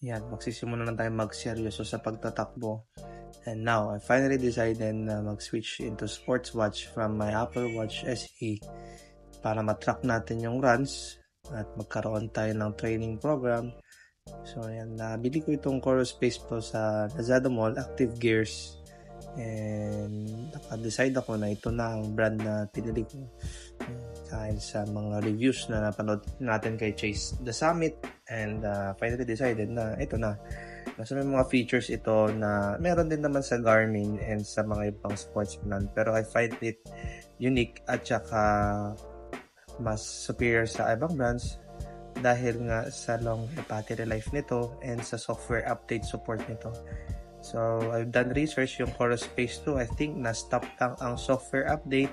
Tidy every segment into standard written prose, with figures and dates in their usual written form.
Yan, magsisimula na tayo magseryoso sa pagtatakbo. And now, I finally decided na mag-switch into sports watch from my Apple Watch SE para matrack natin yung runs at magkaroon tayo ng training program. So, yan, nabili ko itong Coral Space Pro sa Lazada Mall, Active Gears. And naka-decide ako na ito na ang brand na pinili ko. Dahil sa mga reviews na napanood natin kay Chase the Summit, and finally decided na ito na. Kasi may mga features ito na meron din naman sa Garmin and sa mga ibang sports brand, pero I find it unique at saka mas superior sa ibang brands dahil nga sa long battery life nito and sa software update support nito. So, I've done research yung Coral Space 2. I think na-stop lang ang software update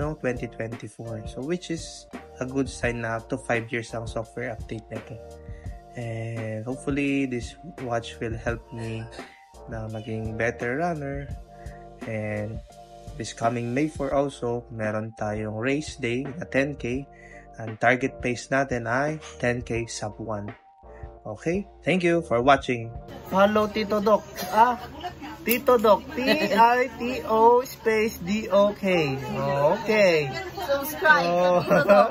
noong 2024. So, which is a good sign na up to 5 years ang software update nito. And hopefully, this watch will help me na maging better runner. And this coming May 4 also, meron tayong race day na 10K. Ang target pace natin ay 10K sub 1. Okay? Thank you for watching. Follow Tito Doc. Tito Doc. Tito space DOK. Okay. Subscribe. Tito Doc.